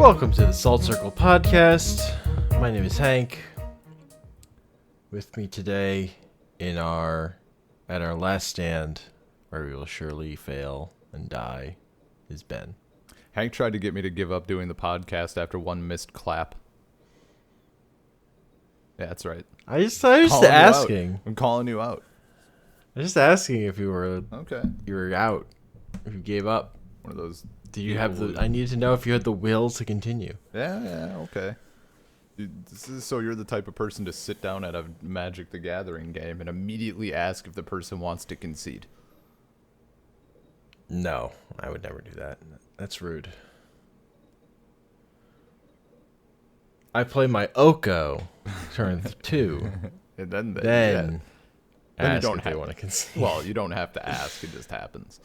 Welcome to the Salt Circle Podcast. My name is Hank. With me today at our last stand, where we will surely fail and die, is Ben. Hank tried to get me to give up doing the podcast after one missed clap. Yeah, that's right. I just asking. I'm calling you out. I'm just asking if you were Okay. You were out. If you gave up. One of those. Do you have the? I need to know if you had the will to continue. Yeah, okay. So you're the type of person to sit down at a Magic the Gathering game and immediately ask if the person wants to concede. No, I would never do that. That's rude. I play my Oko turn 2. And then Then you ask don't if they want to concede. Well, you don't have to ask. It just happens.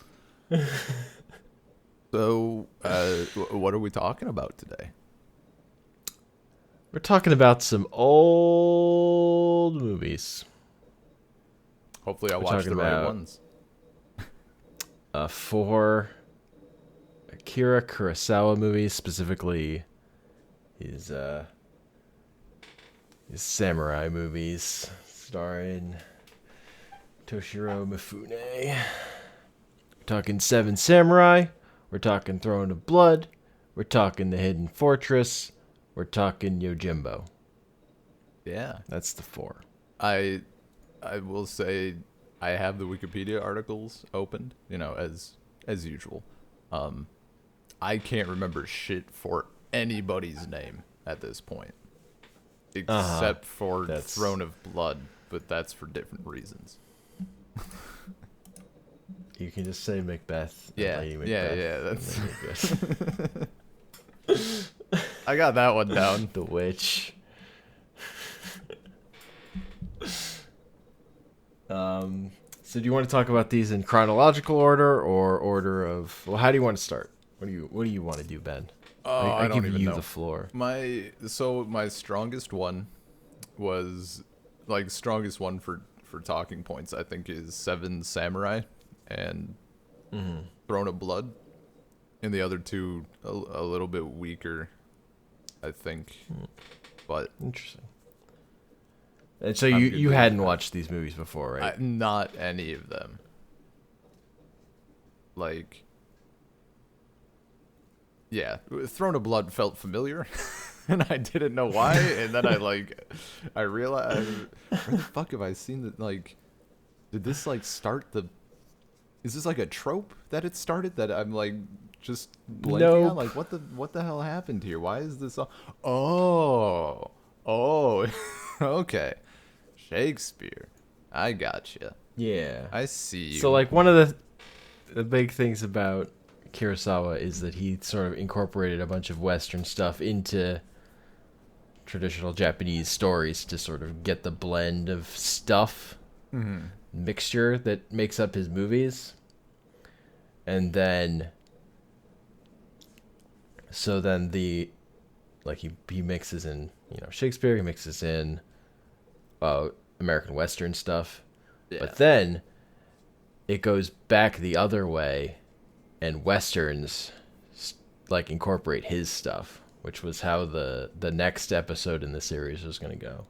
So, what are we talking about today? We're talking about some old movies. Hopefully I watched the right ones. 4 Akira Kurosawa movies, specifically his samurai movies starring Toshiro Mifune. We're talking Seven Samurai. We're talking Throne of Blood. We're talking The Hidden Fortress. We're talking Yojimbo. Yeah. That's the 4. I will say I have the Wikipedia articles opened, as usual. I can't remember shit for anybody's name at this point. Except for Throne of Blood, but that's for different reasons. You can just say Macbeth. Yeah, Lady Macbeth. That's I got that one down. The Witch. So do you want to talk about these in chronological order or order of? Well, how do you want to start? What do you want to do, Ben? I don't give even you know. the floor. My strongest one was strongest one for talking points. I think is Seven Samurai and Throne of Blood, and the other two a little bit weaker, I think. But Interesting. And so you hadn't watched these movies before, right? Not any of them. Yeah, Throne of Blood felt familiar, and I didn't know why. And then I realized, where the fuck have I seen that? Did this start the? Is this a trope that it started that I'm just blanking on? What the hell happened here? Why is this? Oh, okay, Shakespeare. I gotcha. Yeah. I see you. So one of the big things about Kurosawa is that he sort of incorporated a bunch of Western stuff into traditional Japanese stories to sort of get the blend of stuff mixture that makes up his movies. And then he mixes in Shakespeare, he mixes in American Western stuff. Yeah. But then it goes back the other way, and Westerns incorporate his stuff, which was how the next episode in the series was going to go.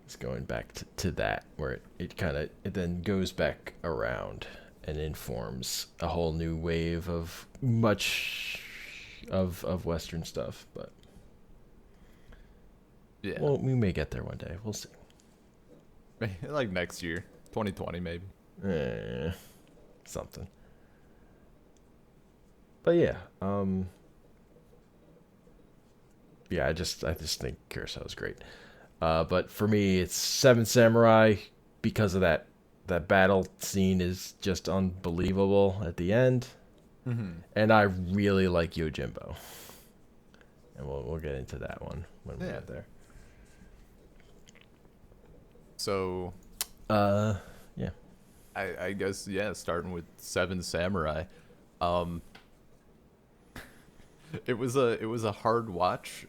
It's going back to that, where it then goes back around and informs a whole new wave of much of Western stuff. But yeah, well, we may get there one day. We'll see. Next year, 2020 maybe. Something. But yeah, I just think Kurosawa's great. But for me, it's Seven Samurai because of that battle scene is just unbelievable at the end, and I really like Yojimbo, and we'll get into that one when we get there. So, yeah, I guess starting with Seven Samurai, it was a hard watch,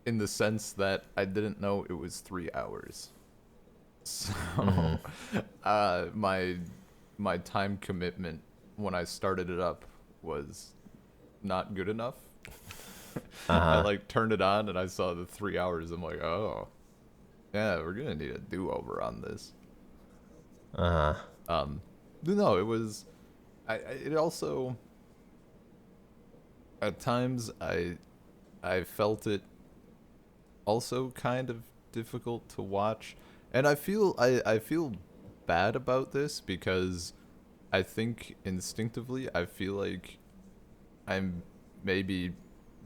in the sense that I didn't know it was 3 hours. So, my time commitment when I started it up was not good enough I Uh-huh. like turned it on and I saw the 3 hours. I'm like, oh, yeah, we're gonna need a do-over on this. Uh-huh. No, it was. It also at times I felt it also kind of difficult to watch, and I feel bad about this because I think instinctively I feel like I'm maybe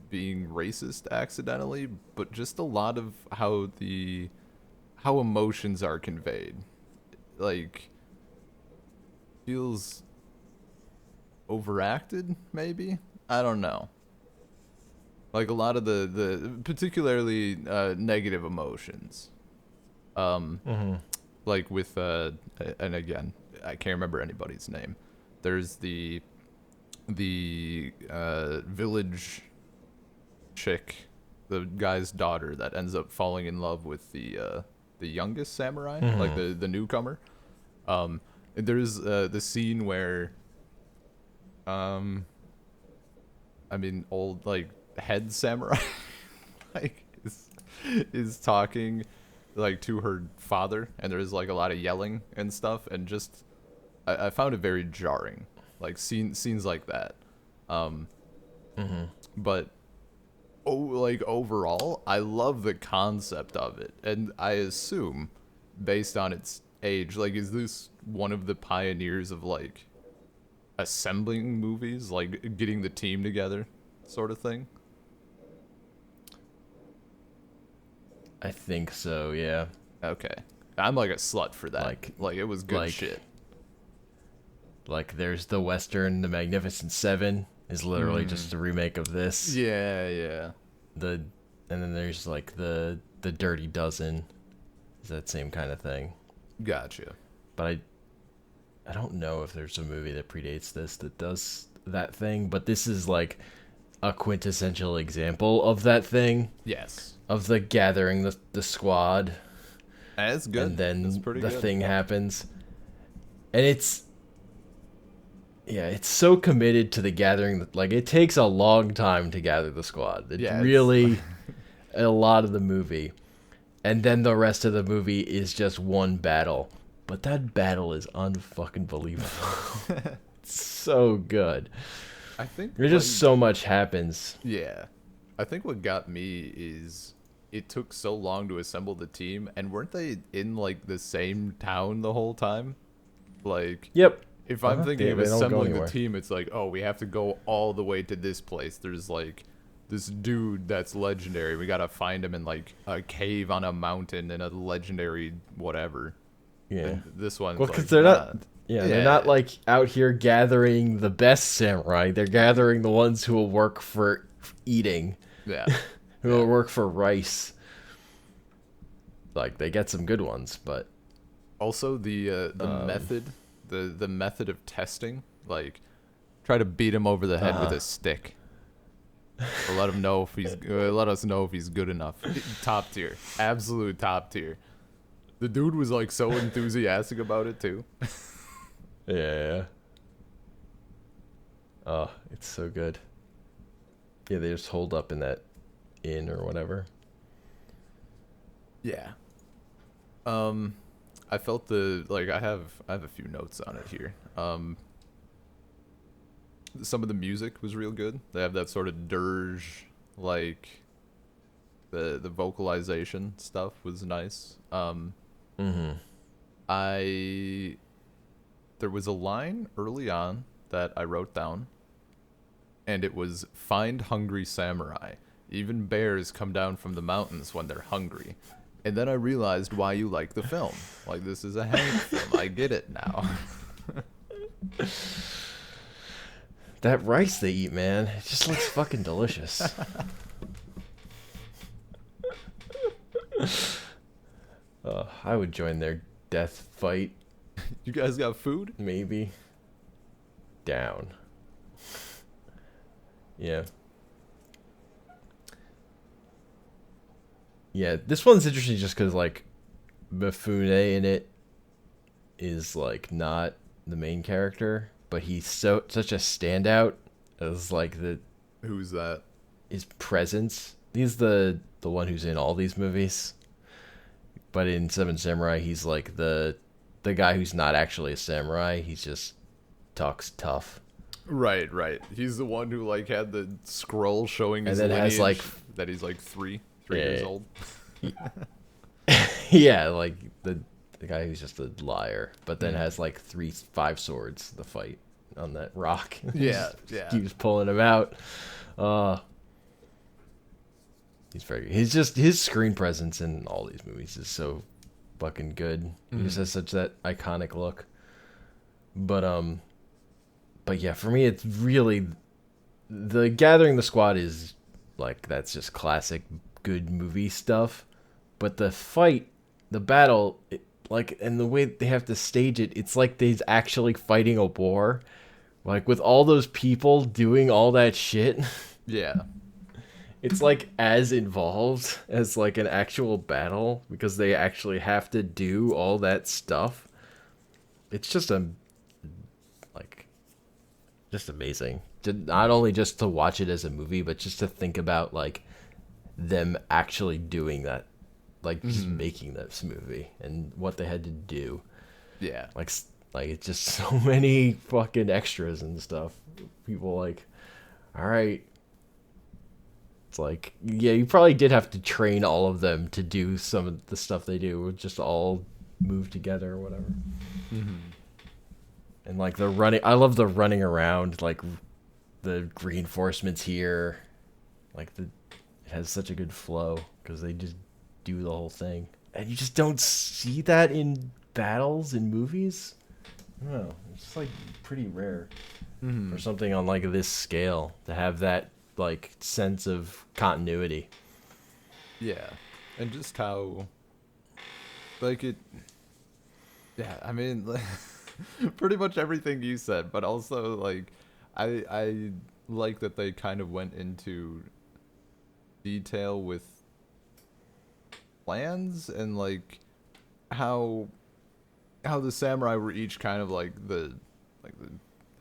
being racist accidentally, but just a lot of how emotions are conveyed, like, feels overacted maybe. I don't know. Like a lot of the particularly negative emotions. Um Mm-hmm. like with and again, I can't remember anybody's name. There's the village chick, the guy's daughter that ends up falling in love with the youngest samurai, like Mm-hmm. the newcomer. And there's the scene where um I mean old like head samurai like is talking like to her father, and there's like a lot of yelling and stuff, and just I found it very jarring, like scenes like that. Um, Mm-hmm. but like overall, I love the concept of it, and I assume, based on its age, like is this one of the pioneers of like assembling movies, like getting the team together, sort of thing? I think so, yeah. Okay, I'm like a slut for that. Like Like it was good like shit. like there's the Western The Magnificent Seven is literally Mm. just a remake of this. Yeah, yeah. The and then there's like the Dirty Dozen is that same kind of thing. Gotcha. But I don't know if there's a movie that predates this that does that thing, but this is like a quintessential example of that thing, Yes. of the gathering the squad, That's and good. That's then pretty the good. thing happens. And it's yeah, it's so committed to the gathering that like it takes a long time to gather the squad. It's Yeah, it's really a lot of the movie. And then the rest of the movie is just one battle. But that battle is unfucking believable. It's so good. I think There's like just so much happens. yeah. I think what got me is it took so long to assemble the team, and weren't they in like the same town the whole time? Like Yep. if I'm Uh-huh. thinking They, of they don't go assembling the anywhere. team, it's like, oh, we have to go all the way to this place. There's like this dude that's legendary. We gotta find him in like a cave on a mountain in a legendary whatever. Yeah. And this one's Well, because like, they're nah. not. Yeah, they're not Yeah. like out here gathering the best samurai. They're gathering the ones who will work for eating, Yeah. who Yeah. will work for rice. Like they get some good ones, but Also the method, the method of testing, like try to beat him over the head with uh a stick. Or let him know if he's let us know if he's good enough. Top tier. Absolute top tier. The dude was like so enthusiastic about it too. yeah. Oh, it's so good. Yeah, they just hold up in that inn or whatever. Yeah. I felt I have a few notes on it here. Some of the music was real good. They have that sort of dirge, like the vocalization stuff was nice. Mm-hmm. I There was a line early on that I wrote down, and it was "Find hungry samurai. Even bears come down from the mountains when they're hungry." And then I realized why you like the film. Like, this is a Hank film. I get it now. That rice they eat, man, it just looks fucking delicious. I would join their death fight, You guys got food? maybe. Down. Yeah. Yeah, this one's interesting just because, like, Mifune in it is, like, not the main character, but he's such a standout as, like, the Who's that? his presence. He's the one who's in all these movies, but in Seven Samurai, he's like the guy who's not actually a samurai. He just talks tough. Right, right. He's the one who like had the scroll showing his And then lineage has, like, that he's like three Yeah. years old. Yeah, like the guy who's just a liar, but then Mhm. has like 5 swords. The fight on that rock. Yeah, Just yeah. keeps pulling him out. He's very good. He's just his screen presence in all these movies is so fucking good. He just has such that iconic look. But yeah, for me it's really the Gathering the Squad is like that's just classic good movie stuff. But the fight, the battle, like and the way they have to stage it, it's like they're actually fighting a war. Like with all those people doing all that shit. Yeah. It's like as involved as like an actual battle because they actually have to do all that stuff. It's just just amazing. Not only just to watch it as a movie, but just to think about like them actually doing that, like just making this movie and what they had to do. Yeah. Like it's just so many fucking extras and stuff. People like, all right. It's like, yeah, you probably did have to train all of them to do some of the stuff they do, just all move together or whatever. And like the running, I love the running around, like the reinforcements here, like it has such a good flow because they just do the whole thing, and you just don't see that in battles in movies. I don't know, it's just like pretty rare for something on like this scale to have that like sense of continuity. Yeah. And just how like it yeah, I mean like, pretty much everything you said, but also like I like that they kind of went into detail with plans and like how the samurai were each kind of like the I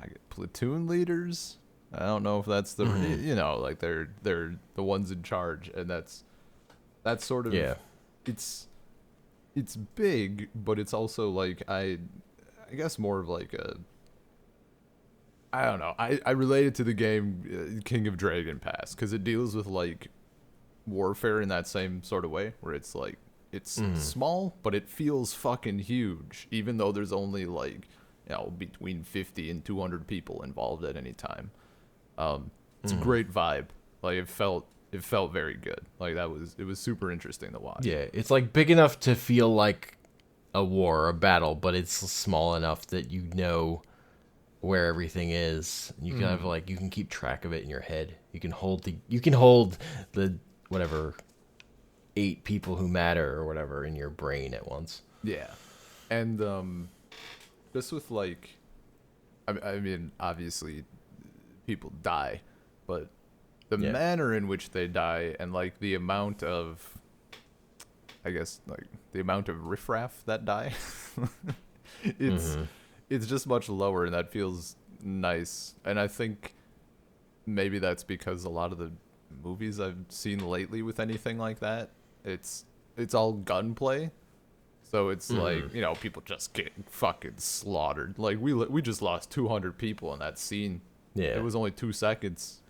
guess, platoon leaders. I don't know if that's the you know like they're the ones in charge, and that's sort of it's big, but it's also like I guess more of like a I don't know. I relate it to the game King of Dragon Pass because it deals with like warfare in that same sort of way where it's like it's small but it feels fucking huge even though there's only like between 50 and 200 people involved at any time. It's a great vibe. Like it felt very good. Like it was super interesting to watch. Yeah, it's like big enough to feel like a war or a battle, but it's small enough that you know where everything is. You can have like you can keep track of it in your head. You can hold the whatever 8 people who matter or whatever in your brain at once. Yeah. And just with like I mean obviously people die, but the manner in which they die and like the amount of I guess like the amount of riffraff that die it's just much lower, and that feels nice. And I think maybe that's because a lot of the movies I've seen lately with anything like that, it's all gunplay. So it's like, people just get fucking slaughtered. Like we just lost 200 people in that scene. Yeah. It was only 2 seconds.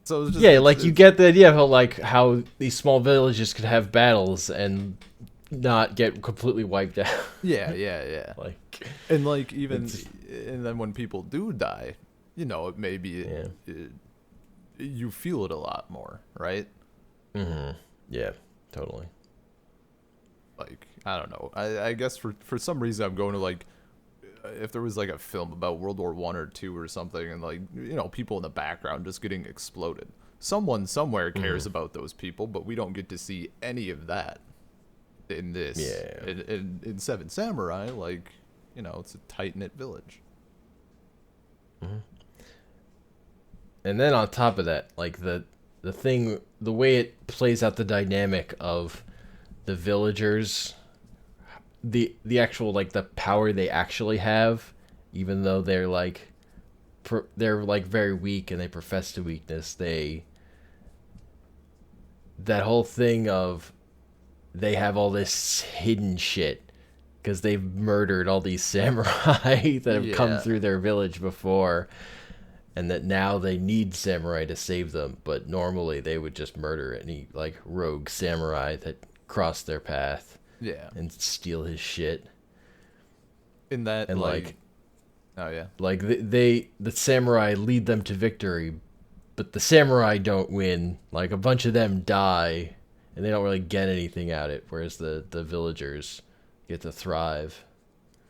So it was just like you get the idea of how these small villages could have battles and not get completely wiped out. Yeah. Like, and like even and then when people do die, it maybe you feel it a lot more, right? Yeah, totally. Like I don't know. I guess for some reason I'm going to like if there was like a film about World War I or II or something, and like people in the background just getting exploded. Someone somewhere cares about those people, but we don't get to see any of that in this. Yeah. In Seven Samurai, like it's a tight knit village. And then on top of that, like the way it plays out the dynamic of the villagers, the actual like the power they actually have, even though they're like they're like very weak and they profess to weakness. That whole thing of they have all this hidden shit because they've murdered all these samurai that have come Yeah. through their village before, and that now they need samurai to save them, but normally they would just murder any like rogue samurai that crossed their path Yeah. and steal his shit. In that, And like, oh yeah. like the samurai lead them to victory, but the samurai don't win. Like a bunch of them die and they don't really get anything out of it, whereas the villagers get to thrive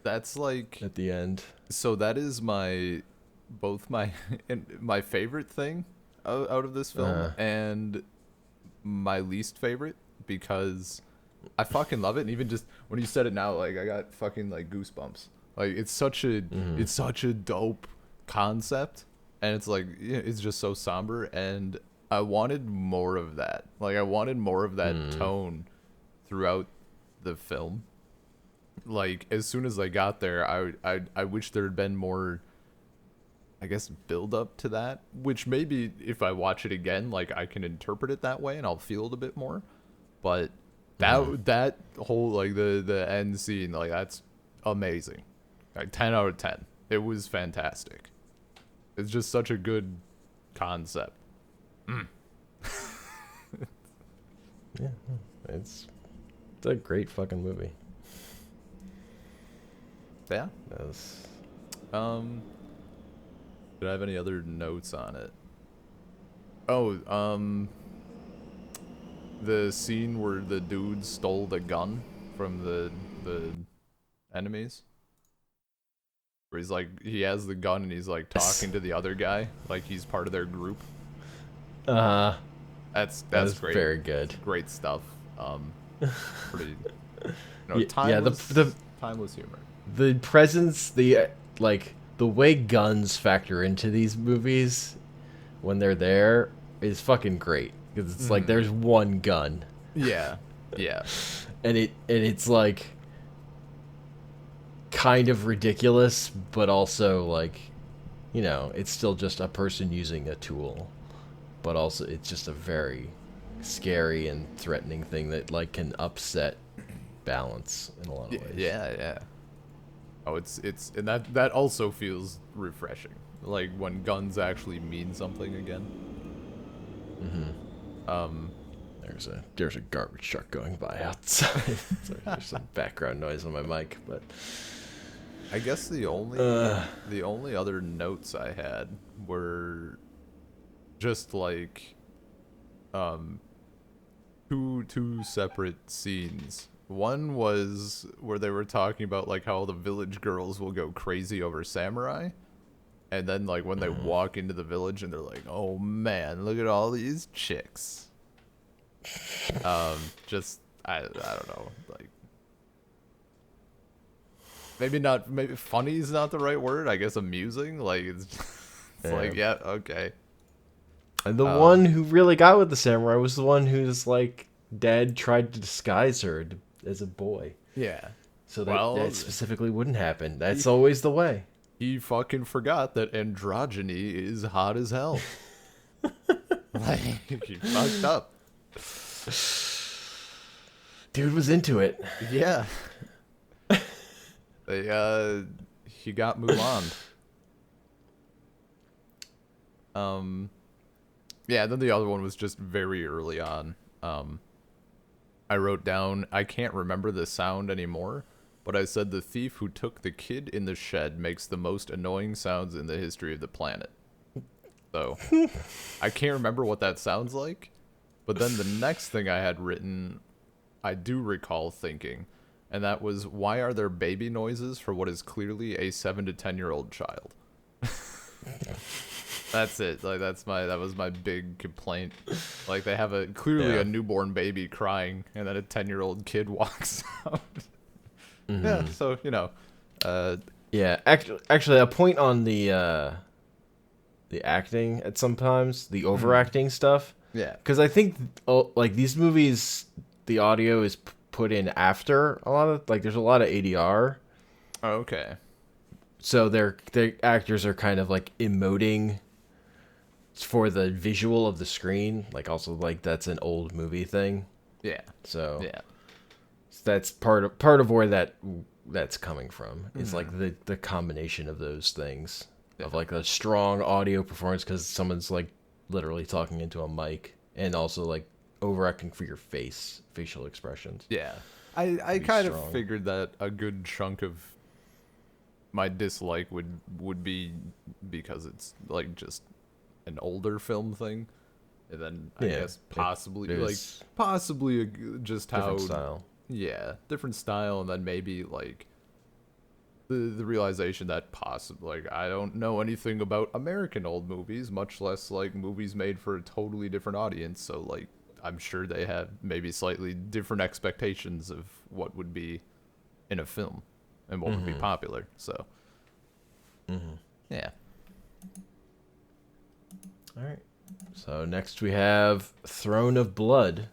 That's like, at the end. so that is both my and my favorite thing out of this film and my least favorite, because I fucking love it, and even just when you said it now, like I got fucking like goosebumps. Like it's such a dope concept, and it's like, yeah, it's just so somber, and I wanted more of that. Like I wanted more of that tone throughout the film. Like as soon as I got there, I wish there had been more, I guess, build up to that, which maybe if I watch it again, like I can interpret it that way and I'll feel it a bit more. But that whole like the end scene, like that's amazing. Like 10 out of 10. It was fantastic. It's just such a good concept. Yeah, it's a great fucking movie. Yeah. That was... Did I have any other notes on it? Oh, the scene where the dude stole the gun from the enemies. Where he's like, he has the gun and he's like talking to the other guy, like he's part of their group. That's great. Very good. Great stuff. Pretty. Timeless humor. The presence, the way guns factor into these movies when they're there is fucking great, because it's like there's one gun. Yeah. Yeah. And it's like kind of ridiculous, but also like, you know, it's still just a person using a tool, but also it's just a very scary and threatening thing that like can upset balance in a lot of ways. Yeah. Oh, it's and that also feels refreshing. Like when guns actually mean something again. There's a garbage truck going by outside. So there's some background noise on my mic, but I guess the only other notes I had were just like two separate scenes. One was where they were talking about like how the village girls will go crazy over samurai, and then like when they walk into the village and they're like, "Oh man, look at all these chicks." Just I don't know, like maybe funny is not the right word. I guess amusing. Like it's like, yeah, okay. And the one who really got with the samurai was the one whose like dad tried to disguise her as a boy. Yeah. So that specifically wouldn't happen. That's always the way. He fucking forgot that androgyny is hot as hell. Like, he fucked up. Dude was into it. Yeah. He got Mulan. Yeah, then the other one was just very early on. I wrote down, I can't remember the sound anymore, but I said the thief who took the kid in the shed makes the most annoying sounds in the history of the planet. So, I can't remember what that sounds like, but then the next thing I had written, I do recall thinking, and that was, why are there baby noises for what is clearly a 7 to 10-year-old child? That's it. Like that was my big complaint. Like they have clearly a newborn baby crying, and then a 10-year-old kid walks out. Yeah, so you know. Yeah, actually, a point on the acting at sometimes the overacting stuff. Yeah, because I think like these movies, the audio is put in after a lot of, like there's a lot of ADR. Oh, okay. so their actors are kind of like emoting for the visual of the screen, like also like that's an old movie thing. Yeah. So Yeah. that's part of where that's coming from. Is like the combination of those things of like a strong audio performance because someone's like literally talking into a mic and also like overacting for your facial expressions. Yeah. I kind of strong. figured that a good chunk of my dislike would be because it's like just an older film thing, and then I Yeah, guess possibly it like was possibly just how different style. yeah, different style, and then maybe like the realization that possibly like I don't know anything about American old movies, much less like movies made for a totally different audience. So like I'm sure they had maybe slightly different expectations of what would be in a film and what would be popular. So yeah. All right. So next we have Throne of Blood,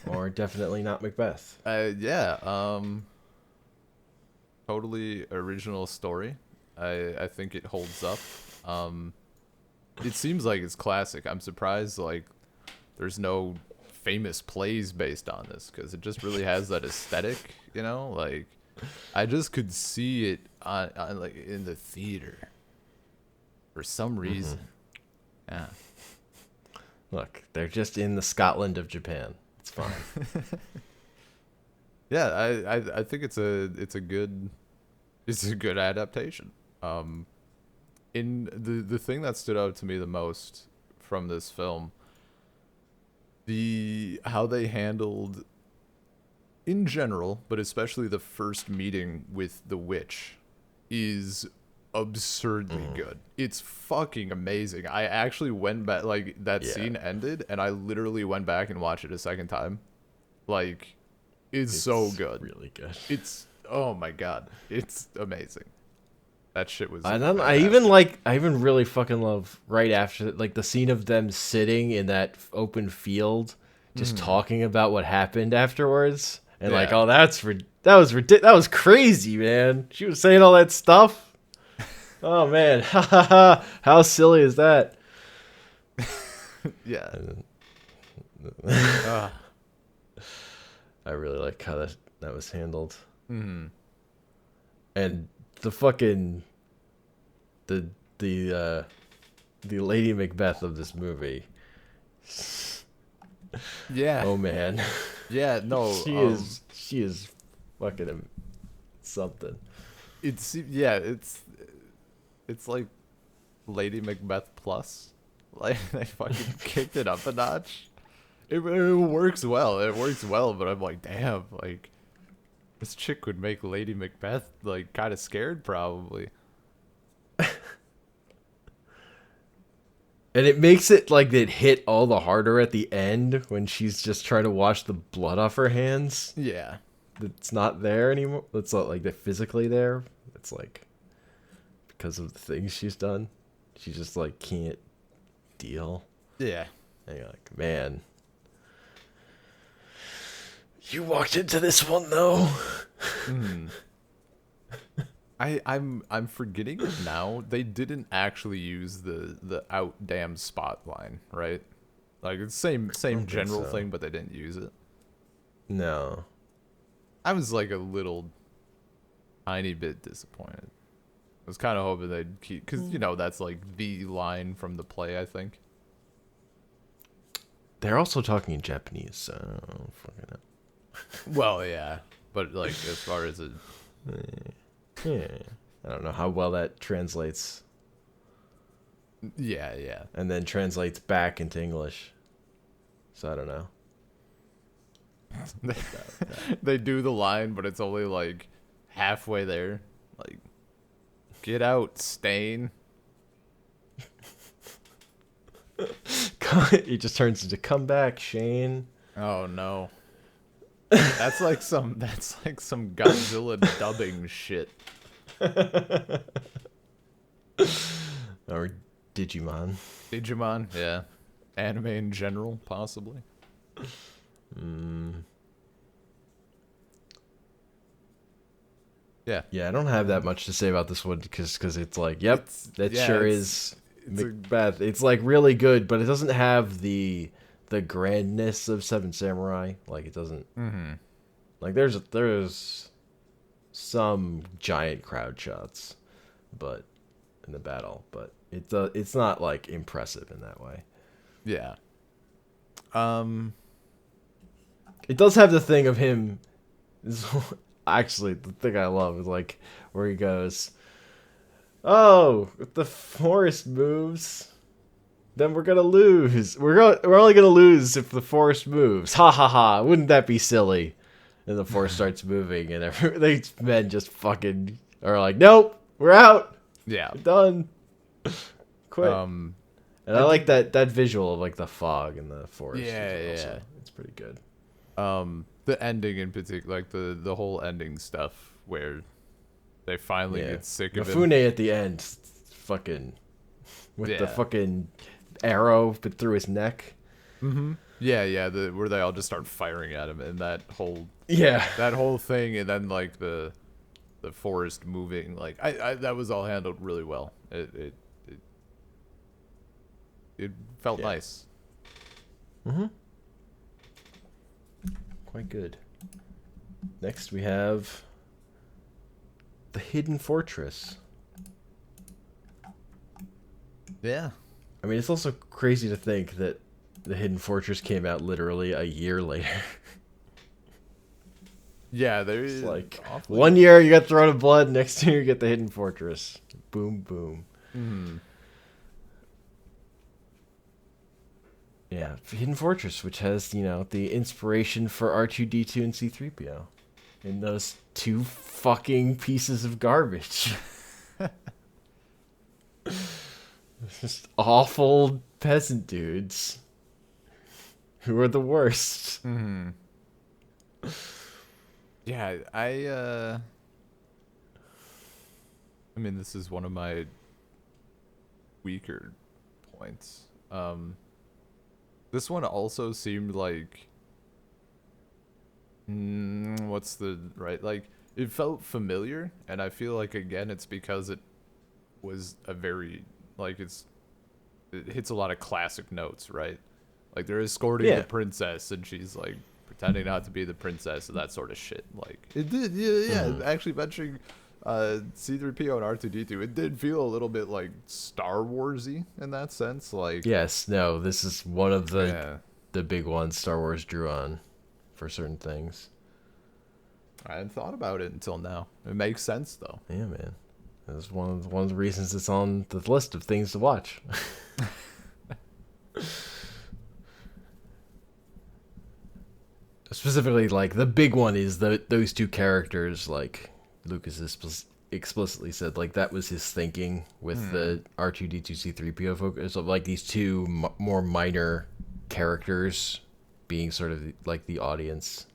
or definitely not Macbeth. Yeah. Totally original story. I think it holds up. Um, it seems like it's classic. I'm surprised like there's no famous plays based on this because it just really has that aesthetic, you know? Like I just could see it on like in the theater for some reason. Yeah. Look, they're just in the Scotland of Japan. It's fine. Yeah, I think it's a good adaptation. In the thing that stood out to me the most from this film, the how they handled in general, but especially the first meeting with the witch is absurdly good. It's fucking amazing. I actually went back like that Yeah. scene ended and I literally went back and watched it a second time. Like it's so good. Really good. It's oh my god. It's amazing. That shit was I fantastic. even really fucking love right after like the scene of them sitting in that open field, just talking about what happened afterwards, and like, Yeah. oh, that was crazy, man. She was saying all that stuff. Oh man, how silly is that? Yeah. And Uh, I really like how that was handled, mhm. and the fucking the the uh the Lady Macbeth of this movie. Yeah. Oh man. Yeah, no. She is fucking something. It's like Lady Macbeth plus. Like they fucking kicked it up a notch. It works well. It works well, but I'm like, damn, like this chick would make Lady Macbeth like kind of scared probably. And it makes it like it hit all the harder at the end when she's just trying to wash the blood off her hands. Yeah. It's not there anymore. It's not like they're physically there. It's like because of the things she's done. She just like can't deal. Yeah. And you're like, man, you walked into this one though. I'm forgetting it now. They didn't actually use the out damn spot line, right? Like it's same think general so. thing, but they didn't use it. No. I was like a little tiny bit disappointed. I was kind of hoping they'd keep because you know that's like the line from the play. I think. They're also talking in Japanese, so I don't fucking know. Well, yeah, but like as far as it, Yeah. I don't know how well that translates yeah, yeah, and then translates back into English. So I don't know. they do the line, but it's only like halfway there. Like, get out, Stain. He just turns into "Come back, Shane." Oh no. That's like some Godzilla dubbing shit. Or Digimon. Digimon, yeah. Anime in general, possibly. Yeah. Yeah, I don't have that much to say about this one because it's like, yep, that sure is Macbeth. It's like really good, but it doesn't have the grandness of Seven Samurai. Like it doesn't. Mm-hmm. Like there's some giant crowd shots, but in the battle, but it's not like impressive in that way. Yeah. It does have the thing of him. Actually, the thing I love is like where he goes, "Oh, if the forest moves, then we're gonna lose. We're only gonna lose if the forest moves. Ha ha ha! Wouldn't that be silly?" And the forest starts moving, and these men just fucking are like, "Nope, we're out. Yeah. We're done. Quit." Um, And I like that visual of like the fog and the forest. Yeah, Also. yeah. It's pretty good. the ending in particular, like the whole ending stuff where they finally get sick of Mifune him. at the end, fucking with the Yeah. fucking arrow through his neck. Mm-hmm. Yeah, where they all just start firing at him, and that whole thing, and then like the forest moving, like I that was all handled really well. It felt nice. Mm-hmm. Quite good. Next we have the Hidden Fortress. Yeah. I mean, it's also crazy to think that the Hidden Fortress came out literally a year later. Yeah, there's Like 1 year you got Throne of Blood, next year you get the Hidden Fortress. Boom, boom. Mm-hmm. Yeah, Hidden Fortress, which has, the inspiration for R2-D2 and C-3PO. And those two fucking pieces of garbage. Just awful peasant dudes. Who are the worst. Mm-hmm. Yeah, I mean, this is one of my weaker points. This one also seemed like, what's the right, like, it felt familiar, and I feel like, again, it's because it was a very, like, it hits a lot of classic notes, right? Like, they're escorting the princess, and she's, like, pretending not to be the princess and that sort of shit. Like, it did, yeah, actually mentioning C-3PO and R2-D2, it did feel a little bit like Star Wars-y in that sense. Like, yes, no, this is one of the big ones Star Wars drew on for certain things. I hadn't thought about it until now. It makes sense, though. Yeah, man. That's one of the reasons it's on the list of things to watch. Specifically, like, the big one is those two characters, like, Lucas explicitly said, like, that was his thinking with the R2-D2 C-3PO focus of, like, these two more minor characters being sort of, like, the audience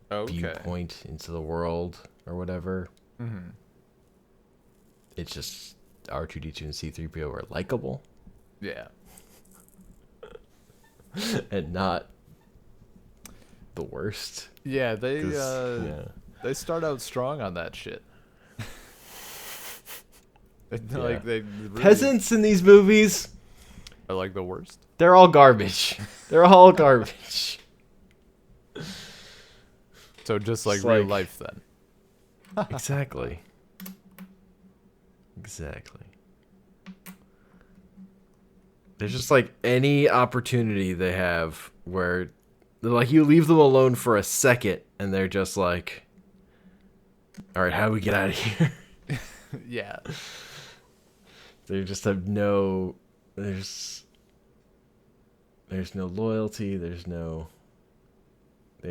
viewpoint into the world or whatever. Mm-hmm. It's just R2-D2 and C-3PO are likable. Yeah. And not the worst. Yeah, they start out strong on that shit. Like, they really peasants in these movies are like the worst. They're all garbage. They're all garbage. So just like real life, then. Exactly. There's just like any opportunity they have where they're like, you leave them alone for a second and they're just like, all right, how do we get out of here? Yeah. They just have there's no loyalty. They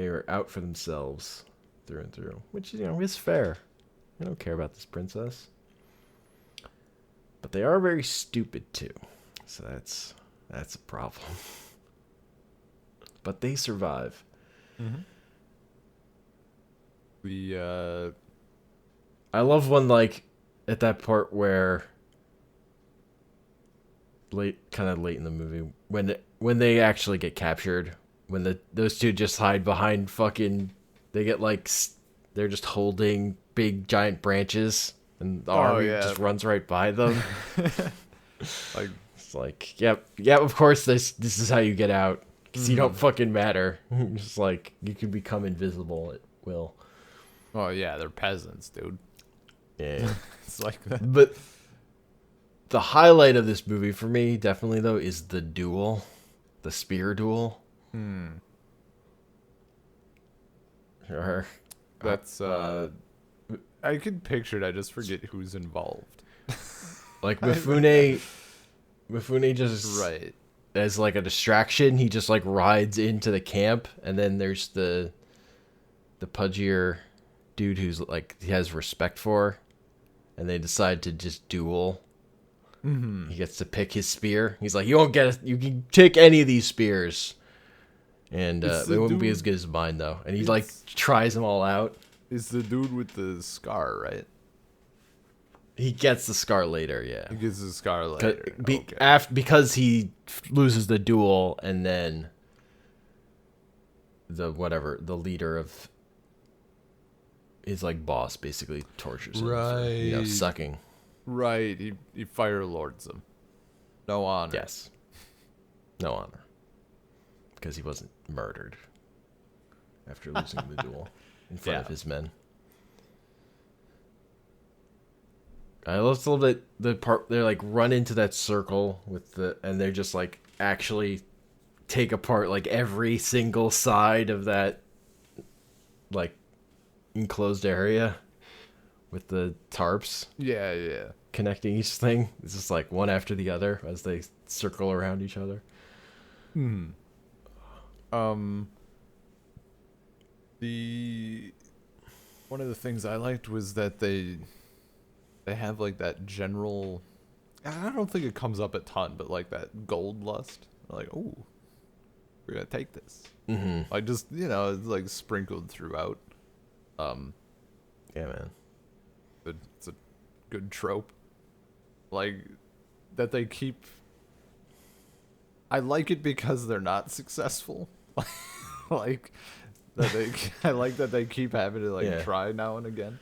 are out for themselves through and through, which, is fair. I don't care about this princess. But they are very stupid too. So that's a problem. But they survive. Mm-hmm. I love when, like, at that part where late in the movie when they actually get captured, when those two just hide behind fucking, they get like, they're just holding big giant branches, and the army just runs right by them. Like, it's like, yep, of course this is how you get out. Because you don't fucking matter. Just like, you can become invisible at will. oh yeah, they're peasants, dude. Yeah. It's like that. But the highlight of this movie for me, definitely, though, is the duel. The spear duel. Sure. That's, I could picture it, I just forget who's involved. Like, Mifune just... Right. As, like, a distraction, he just, like, rides into the camp, and then there's the pudgier dude who's, like, he has respect for, and they decide to just duel. He gets to pick his spear. He's like, you won't get it. You can take any of these spears. And they wouldn't be as good as mine, though. And he, like, tries them all out. It's the dude with the scar, right? He gets the scar later, yeah. He gets the scar later. Because he loses the duel, and then the leader of his, like, boss basically tortures him for, sucking. Right, he fire lords him. No honor. Yes. No honor. Because he wasn't murdered after losing the duel in front of his men. I love a little bit the part they're like run into that circle and they're just like actually take apart like every single side of that like enclosed area with the tarps. Yeah. Connecting each thing. It's just like one after the other as they circle around each other. One of the things I liked was that they have like that general, I don't think it comes up a ton, but like that gold lust. Like, oh, we're gonna take this. Like just it's like sprinkled throughout. Yeah, man. It's a good trope. Like that they keep. I like it because they're not successful. Like that I like that they keep having to try now and again.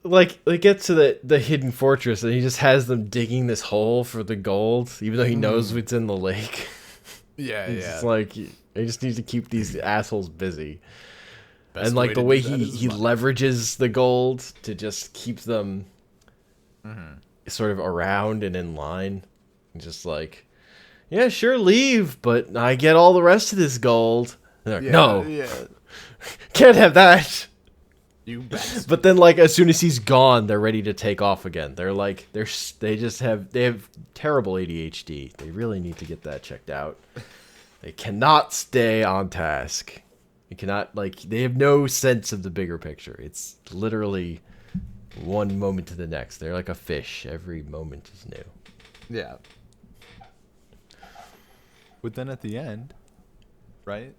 Like they get to the hidden fortress and he just has them digging this hole for the gold, even though he knows what's in the lake. Yeah. It's like they just need to keep these assholes busy. And like the way he leverages the gold to just keep them sort of around and in line. And just like, yeah, sure, leave, but I get all the rest of this gold. Like, no, can't have that. You bastard. But then, like, as soon as he's gone, they're ready to take off again. They're like, they have terrible ADHD. They really need to get that checked out. They cannot stay on task. They cannot, like, they have no sense of the bigger picture. It's literally one moment to the next. They're like a fish. Every moment is new. Yeah. But then at the end, right?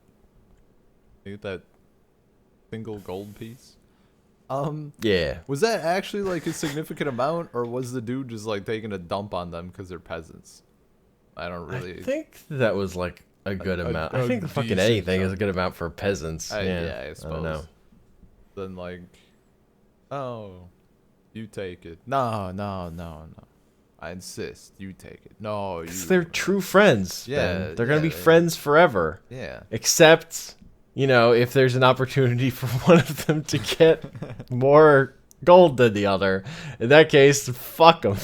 You get that single gold piece. Yeah. Was that actually like a significant amount, or was the dude just like taking a dump on them because they're peasants? I don't really. I think that was like a good amount. I think fucking anything is a good amount for peasants. Yeah, I suppose. I don't know. Then like, oh, you take it. No. I insist. You take it. No, you. They're true friends. Yeah, they're gonna be friends forever. Yeah. Except, if there's an opportunity for one of them to get more gold than the other, in that case, fuck them.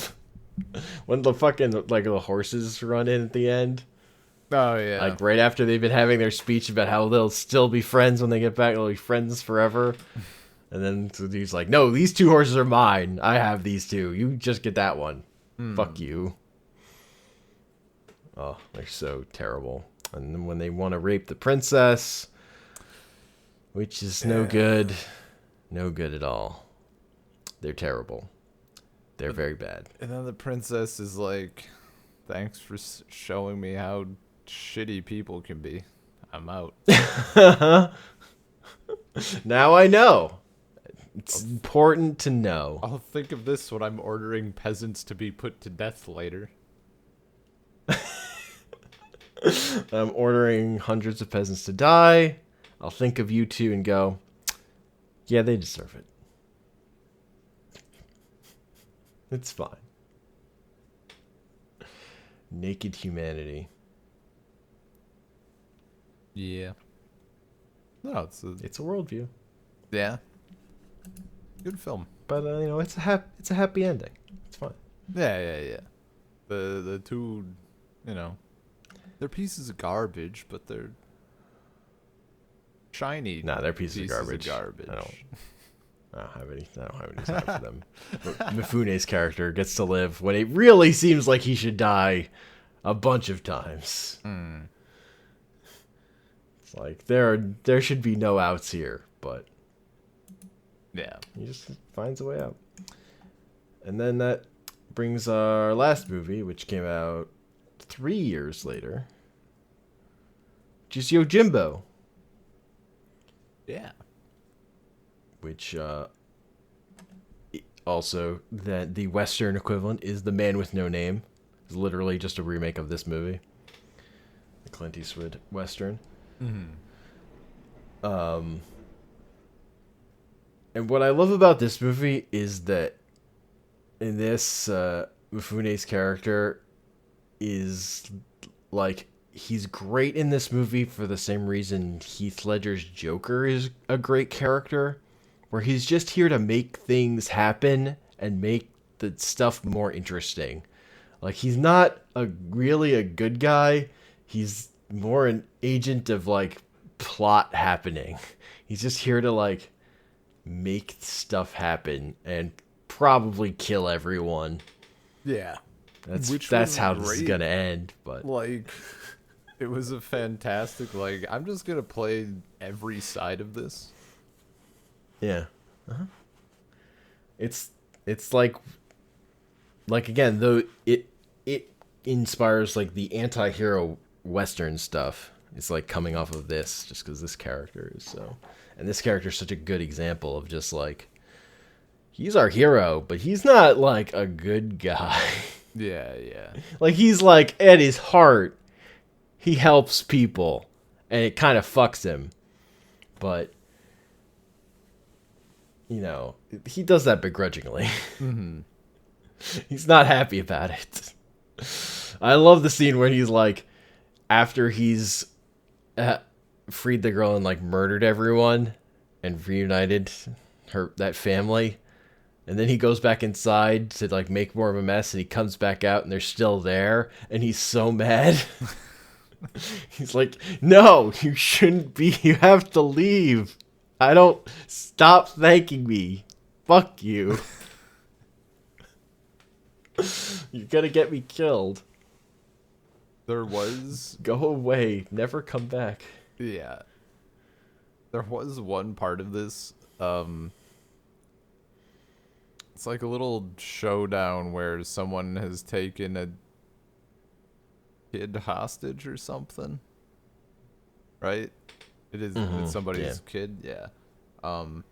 When the fucking like the horses run in at the end. Oh yeah. Like right after they've been having their speech about how they'll still be friends when they get back, they'll be friends forever. And then he's like, "No, these two horses are mine. I have these two. You just get that one. Fuck you." Oh, they're so terrible. And then when they want to rape the princess, which is no good at all. They're terrible. They're very bad. And then the princess is like, "Thanks for showing me how shitty people can be. I'm out." Now I know. It's important to know. I'll think of this when I'm ordering peasants to be put to death later. I'm ordering hundreds of peasants to die. I'll think of you two and go, yeah, they deserve it. It's fine. Naked humanity. Yeah. No, It's a worldview, yeah, good film. but it's a happy ending. It's fine. Yeah. The two, they're pieces of garbage, but they're shiny. Nah, they're pieces of garbage. garbage. I don't have any time for them. But Mifune's character gets to live when it really seems like he should die a bunch of times. It's like there should be no outs here, but Yeah. he just finds a way out. And then that brings our last movie, which came out 3 years later, which is Yojimbo. Yeah. Which also the Western equivalent is The Man with No Name. It's literally just a remake of this movie, the Clint Eastwood Western. And what I love about this movie is that in this, Mifune's character is like, he's great in this movie for the same reason Heath Ledger's Joker is a great character, where he's just here to make things happen and make the stuff more interesting. Like, he's not really a good guy. He's more an agent of, like, plot happening. He's just here to, like, make stuff happen and probably kill everyone. Yeah. That's how this is gonna end. But like, it was a fantastic. Like, I'm just gonna play every side of this. yeah, it's like again, though it inspires like the anti-hero Western stuff. It's like coming off of this, just because this character is so, and this character is such a good example of just like, he's our hero, but he's not like a good guy. Yeah. Like, he's like, at his heart, he helps people, and it kind of fucks him. But, he does that begrudgingly. He's not happy about it. I love the scene where he's like, after he's freed the girl and like murdered everyone and reunited that family, and then he goes back inside to like make more of a mess, and he comes back out and they're still there, and he's so mad. He's like, no, you shouldn't be, you have to leave. Stop thanking me. Fuck you. You're gonna get me killed. There was... Go away. Never come back. Yeah. There was one part of this, it's like a little showdown where someone has taken a kid hostage or something. Right? It's somebody's kid, yeah. I'll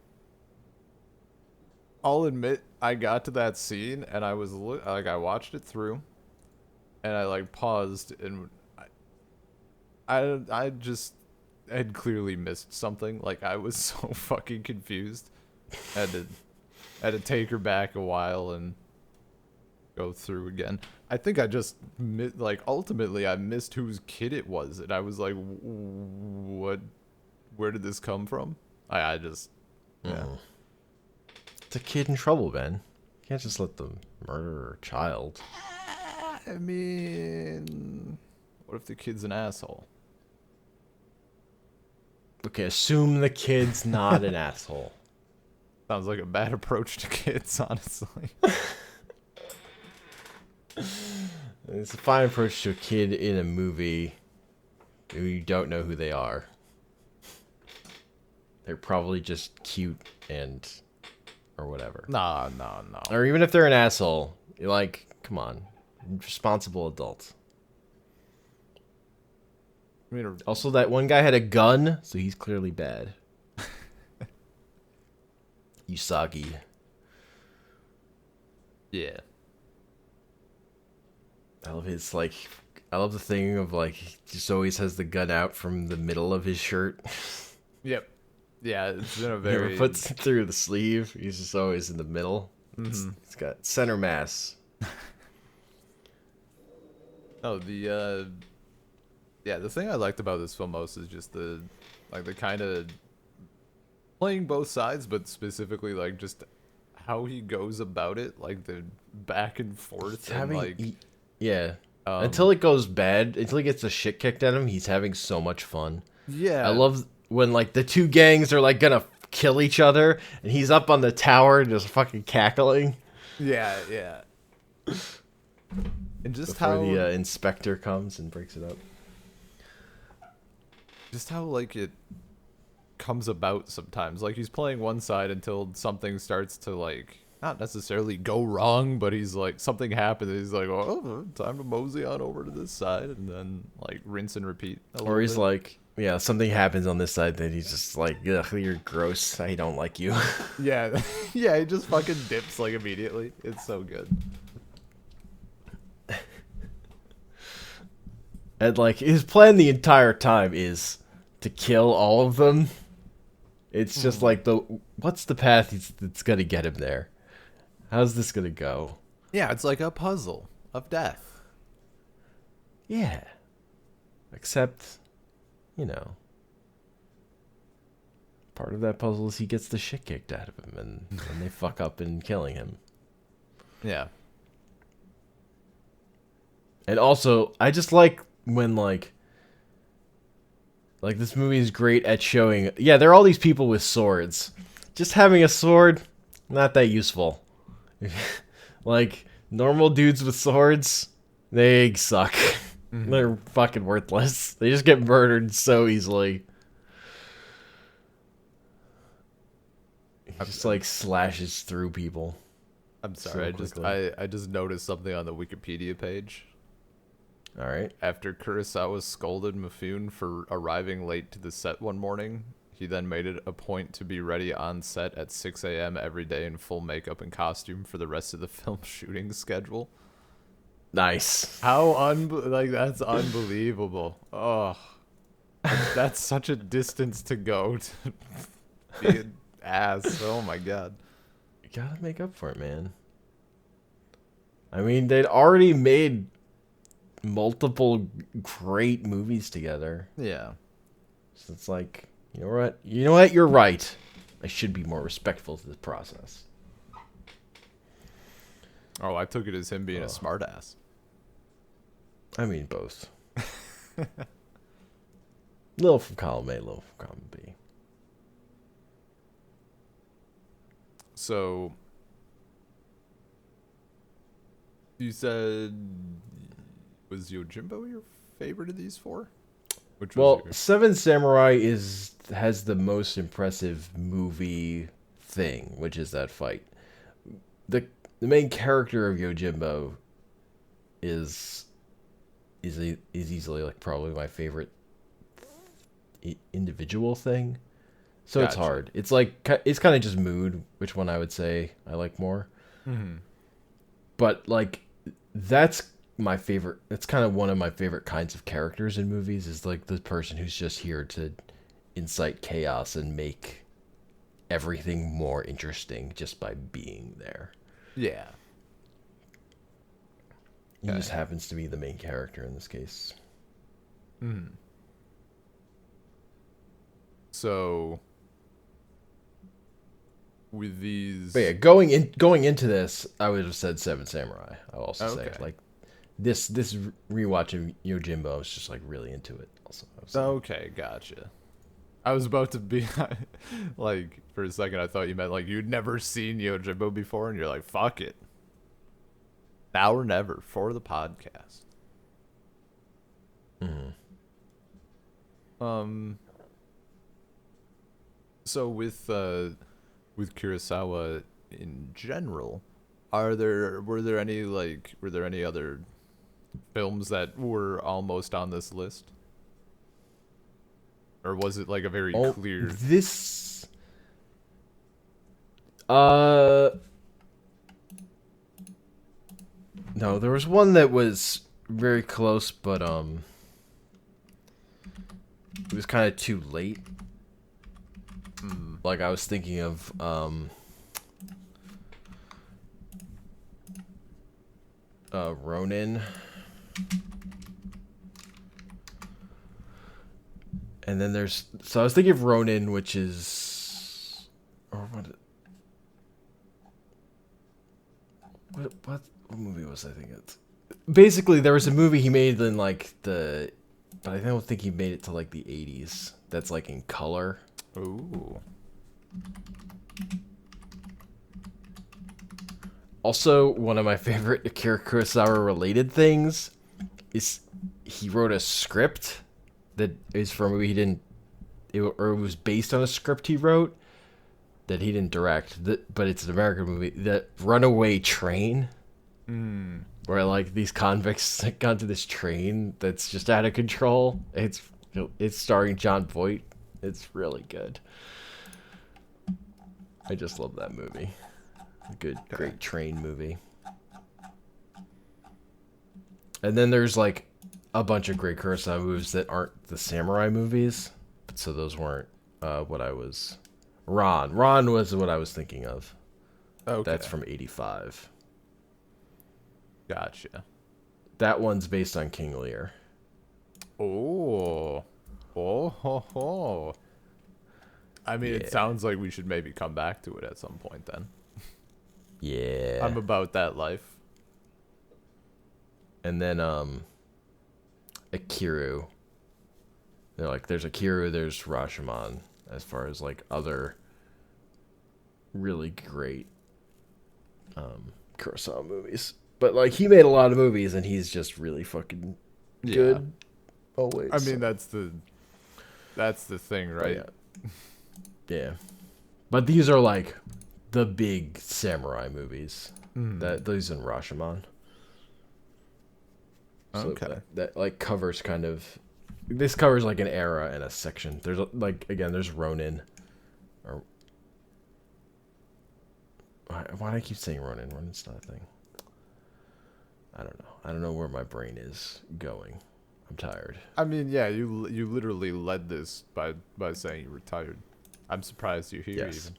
admit, I got to that scene and I was I watched it through, and I like paused, and I just had clearly missed something. Like, I was so fucking confused. I had to take her back a while and go through again. I think I just ultimately I missed whose kid it was, and I was like, what? Where did this come from? I just, yeah. It's a kid in trouble, Ben. You can't just let them murder a child. I mean, what if the kid's an asshole? Okay, assume the kid's not an asshole. Sounds like a bad approach to kids, honestly. It's a fine approach to a kid in a movie who you don't know who they are. They're probably just cute or whatever. No. Or even if they're an asshole, you're like, come on, responsible adults. I mean, also, that one guy had a gun, so he's clearly bad. Usagi. Yeah. I love the thing of like, he just always has the gun out from the middle of his shirt. Yep. Yeah, it's been a He never very... puts it through the sleeve. He's just always in the middle. It's got center mass. Oh, the thing I liked about this film most is just the kind of playing both sides, but specifically like just how he goes about it, like the back and forth, He's and like yeah. Until it goes bad, until he gets the shit kicked at him, he's having so much fun. I yeah, love when like the two gangs are like gonna kill each other, and he's up on the tower just fucking cackling yeah, and just before how the inspector comes and breaks it up. like it comes about sometimes. Like he's playing one side until something starts to like not necessarily go wrong, but he's like something happens. And he's like, oh, time to mosey on over to this side, and then like rinse and repeat. Or he's bit. like, yeah, something happens on this side that he's just like, ugh, you're gross. I don't like you. Yeah, yeah, he just fucking dips like immediately. It's so good. And like his plan the entire time is to kill all of them. It's just like what's the path that's gonna get him there? How's this gonna go? Yeah, it's like a puzzle of death. Yeah. Except, you know, part of that puzzle is he gets the shit kicked out of him and they fuck up in killing him. Yeah. And also, I just like when like this movie is great at showing, yeah, there are all these people with swords. Just having a sword, not that useful. Like, normal dudes with swords, they suck. Mm-hmm. They're fucking worthless. They just get murdered so easily. He just like slashes through people. I'm sorry, So I just noticed something on the Wikipedia page. All right. After Kurosawa scolded Mifune for arriving late to the set one morning, he then made it a point to be ready on set at 6 a.m. every day in full makeup and costume for the rest of the film's shooting schedule. Nice. How that's unbelievable. Oh, that's such a distance to go to be an ass. Oh my god. You gotta make up for it, man. I mean, they'd already made multiple great movies together. Yeah. So it's like, you know what? You're right. I should be more respectful to this process. Oh, I took it as him being a smartass. I mean, both. Little from column A, little from column B. So, you said, was Yojimbo your favorite of these four? Which was Seven Samurai has the most impressive movie thing, which is that fight. The main character of Yojimbo is easily like probably my favorite individual thing. So It's hard. It's like it's kind of just mood, which one I would say I like more. Mm-hmm. But like that's my favorite. It's kind of one of my favorite kinds of characters in movies. Is like the person who's just here to incite chaos and make everything more interesting just by being there. Yeah. He just happens to be the main character in this case. Hmm. So, with these, but yeah, going into this, I would have said Seven Samurai. I'll also say like this rewatch of Yojimbo, I was just like really into it. Also, okay, gotcha. I was about to be like, for a second, I thought you meant like you'd never seen Yojimbo before, and you're like, fuck it. Now or never for the podcast. Mm-hmm. So with Kurosawa in general, were there any other films that were almost on this list? Or was it like a very clear this no, there was one that was very close, but it was kind of too late. Like I was thinking of Ronin. And then there's, so I was thinking of Ronin, which is, or what movie was I thinking of? Basically, there was a movie he made in like but I don't think he made it to like the 80s. That's like in color. Ooh. Also, one of my favorite Akira Kurosawa related things is he wrote a script that is for a movie he didn't, or it was based on a script he wrote that he didn't direct. But it's an American movie. The Runaway Train, where like these convicts get onto this train that's just out of control. It's starring John Voight. It's really good. I just love that movie. A good, great train movie. And then there's like a bunch of great Kurosawa movies that aren't the samurai movies. So those weren't what I was... Ron was what I was thinking of. Okay. That's from 85. Gotcha. That one's based on King Lear. Oh. Oh. I mean, Yeah. It sounds like we should maybe come back to it at some point then. Yeah. I'm about that life. And then Akira. They're like, there's Akira, there's Rashomon, as far as like other really great Kurosawa movies. But like he made a lot of movies and he's just really fucking good. Always. I mean, that's the thing, right? Yeah. But these are like the big samurai movies. Those in Rashomon. So Okay. That like covers kind of, this covers like an era and a section. There's like, again, there's Ronin. Or why do I keep saying Ronin? Ronin's not a thing. I don't know. I don't know where my brain is going. I'm tired. I mean, yeah, you literally led this by saying you were tired. I'm surprised you're here even.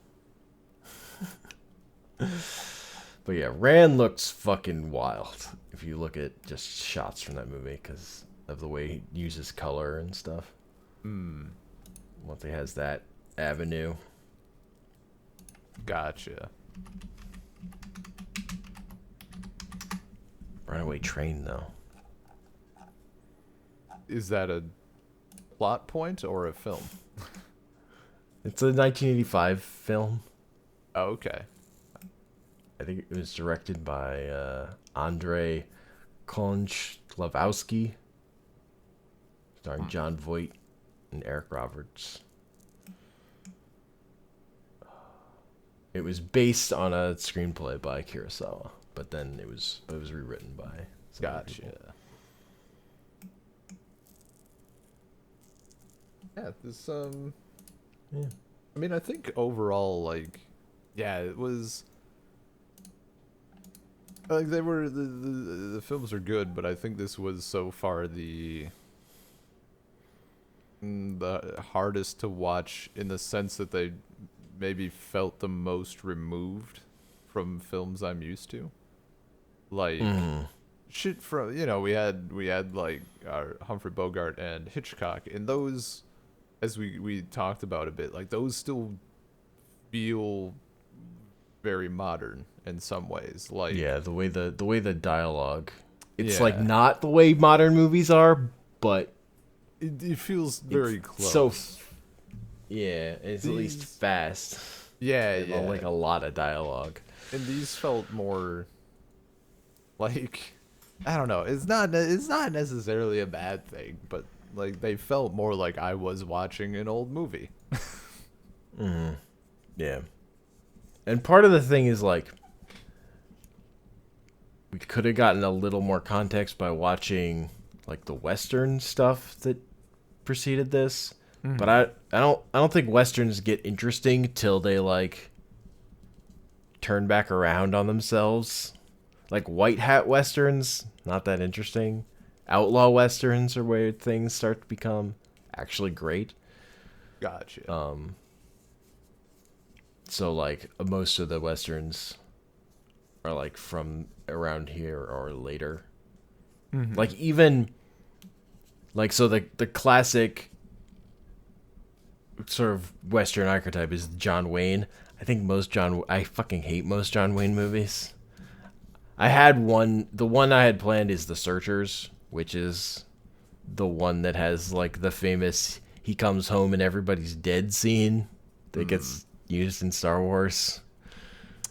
But yeah, Ran looks fucking wild if you look at just shots from that movie because of the way he uses color and stuff. Once he has that avenue. Gotcha. Runaway Train, though. Is that a plot point or a film? It's a 1985 film. Oh, okay. I think it was directed by Andrei Konchalovsky, starring John Voight and Eric Roberts. It was based on a screenplay by Kurosawa, but then it was rewritten by some other people. Gotcha. Yeah, this Yeah. I mean, I think overall, like, yeah, it was like they were the films are good, but I think this was so far the hardest to watch in the sense that they maybe felt the most removed from films I'm used to. Like shit from, we had like our Humphrey Bogart and Hitchcock, and those, as we talked about a bit, like those still feel very modern in some ways. Like, Yeah, the way the dialogue, it's Yeah. like not the way modern movies are, but it feels very it's close. So yeah, it's at least These- fast. yeah, And, yeah. like a lot of dialogue. And these felt more like, I don't know. It's not necessarily a bad thing, but like they felt more like I was watching an old movie. Yeah. And part of the thing is like we could have gotten a little more context by watching like the Western stuff that preceded this. But I don't think Westerns get interesting till they like turn back around on themselves. Like white hat Westerns, not that interesting. Outlaw Westerns are where things start to become actually great. Gotcha. So like most of the Westerns are like from around here or later. Mm-hmm. Like even like so the classic sort of Western archetype is John Wayne. I fucking hate most John Wayne movies. I had one. The one I had planned is The Searchers, which is the one that has like the famous "he comes home and everybody's dead" scene that gets used in Star Wars.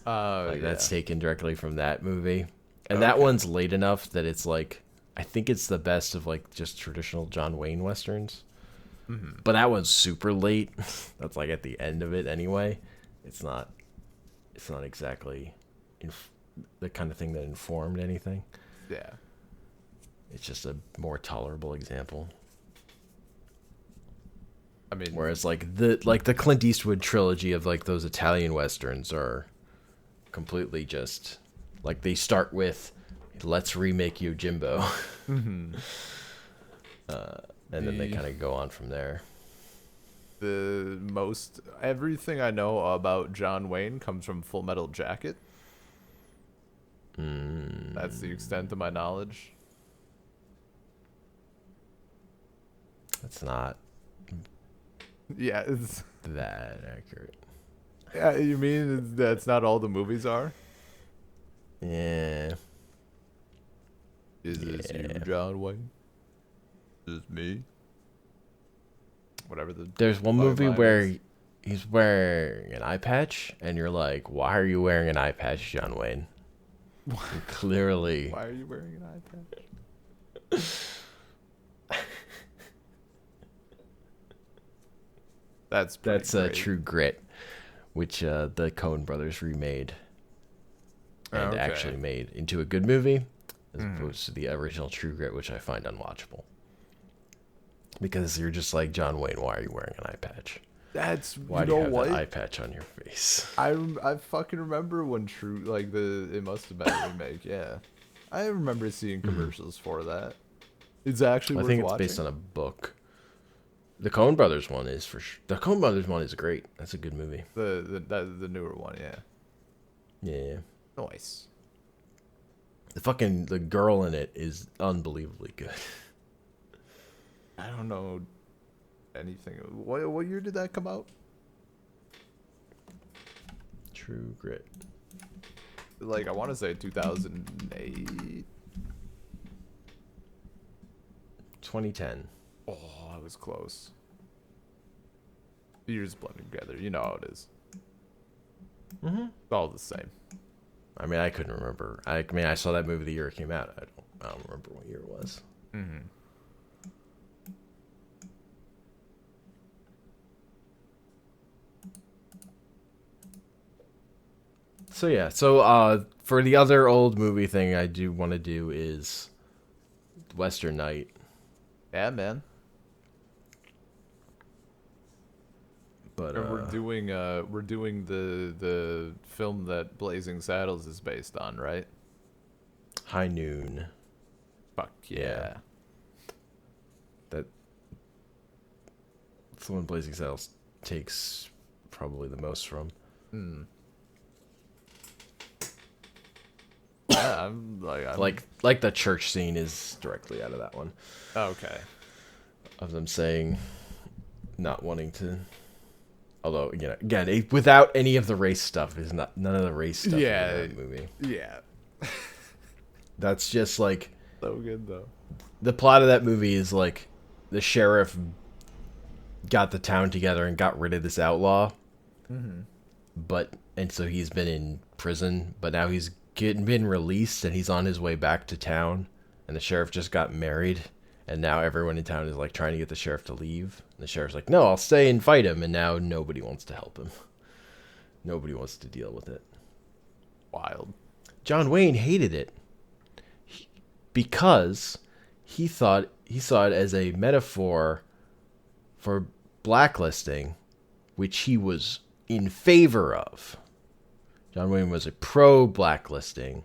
Like Yeah. that's taken directly from that movie, and that one's late enough that it's like I think it's the best of like just traditional John Wayne westerns. But that one's super late. That's like at the end of it anyway. It's not. It's not exactly the kind of thing that informed anything. Yeah. It's just a more tolerable example. I mean, Whereas like the Clint Eastwood trilogy of like those Italian westerns are completely just like they start with let's remake Yojimbo. And then they kind of go on from there. the most everything I know about John Wayne comes from Full Metal Jacket. That's the extent of my knowledge. It's not Yeah, it's that accurate. yeah. You mean that's not all the movies are? Yeah. Is this you, Yeah. John Wayne? Is this me? Whatever the. There's one line movie is. where he's wearing an eye patch, and you're like, why are you wearing an eye patch, John Wayne? And clearly. Why are you wearing an eye patch? That's great. True Grit, which the Coen brothers remade and Okay. actually made into a good movie, as opposed to the original True Grit, which I find unwatchable. Because you're just like, John Wayne, why are you wearing an eye patch? That's Why you do you know have what? an eye patch on your face? I fucking remember when it must have been a remake. Yeah, I remember seeing commercials for that. It's actually I worth think it's watching. based on a book. The Coen Brothers one is for sure. The Coen Brothers one is great. That's a good movie. The newer one. Yeah. Yeah. Nice. The girl in it is unbelievably good. I don't know anything. What year did that come out? True Grit. Like I want to say 2008. 2010. Oh, I was close. Years blending together. You know how it is. Mm-hmm. It's all the same. I mean, I couldn't remember. I mean, I saw that movie the year it came out. I don't remember what year it was. Mm-hmm. So yeah. So for the other old movie thing I do want to do is Western Night. Yeah, man. But And we're doing the film that Blazing Saddles is based on, right? High Noon. Fuck yeah. That's the one Blazing Saddles takes probably the most from. Yeah, I'm Like the church scene is directly out of that one. okay. Of them saying not wanting to, although again without any of the race stuff is not none of the race stuff in that movie. Yeah. That's just like So good though. the plot of that movie is like the sheriff got the town together and got rid of this outlaw. And so he's been in prison, but now he's been released and he's on his way back to town, and the sheriff just got married, and now everyone in town is like trying to get the sheriff to leave. And the sheriff's like, no, I'll stay and fight him, and now nobody wants to help him. Nobody wants to deal with it. Wild. John Wayne hated it because he saw it as a metaphor for blacklisting, which he was in favor of. John Wayne was a pro blacklisting,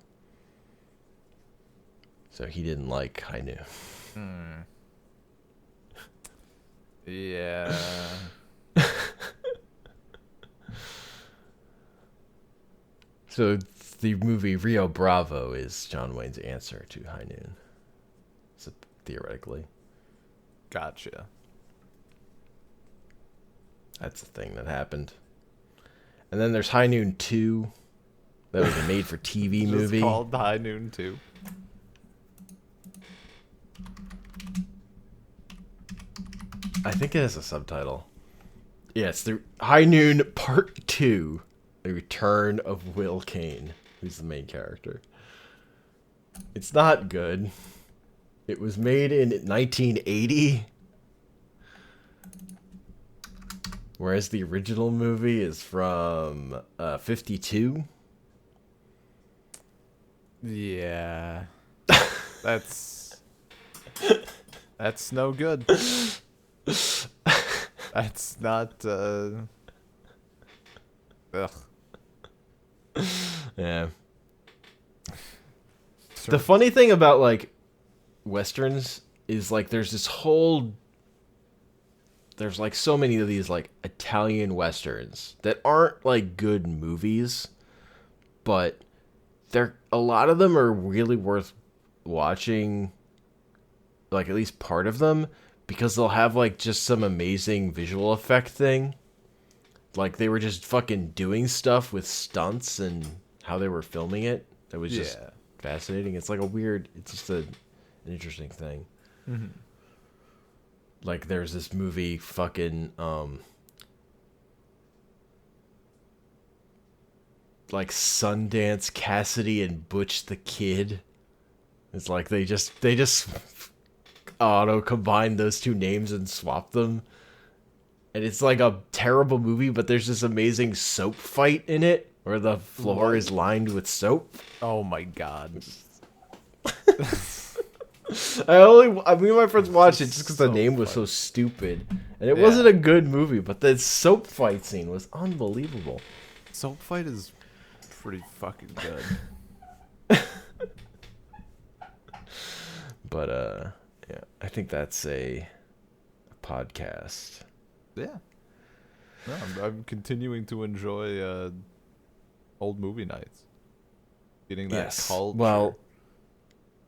so he didn't like High Noon. Yeah. So the movie Rio Bravo is John Wayne's answer to High Noon. So, theoretically. Gotcha. That's the thing that happened. And then there's High Noon 2. That was a made-for-TV movie. It's called High Noon 2. I think it has a subtitle. Yeah, it's the High Noon Part 2. The Return of Will Kane, who's the main character. It's not good. It was made in 1980. Whereas the original movie is from 52. Yeah. That's no good. That's not ugh. Yeah. The funny thing about like westerns is like there's like so many of these like Italian westerns that aren't like good movies, but a lot of them are really worth watching, like at least part of them, because they'll have like just some amazing visual effect thing. Like they were just fucking doing stuff with stunts and how they were filming it. That was just fascinating. It's like it's just an interesting thing. Mm-hmm. Like there's this movie fucking like Sundance Cassidy and Butch the Kid. It's like they just auto combine those two names and swap them. And it's like a terrible movie, but there's this amazing soap fight in it where the floor is lined with soap. Oh my god. Me and my friends watched it just because the name was funny. so stupid. And it wasn't a good movie, but the soap fight scene was unbelievable. Soap fight is pretty fucking good. But, yeah, I think that's a podcast. Yeah. No, I'm continuing to enjoy old movie nights. Getting that culture. Well,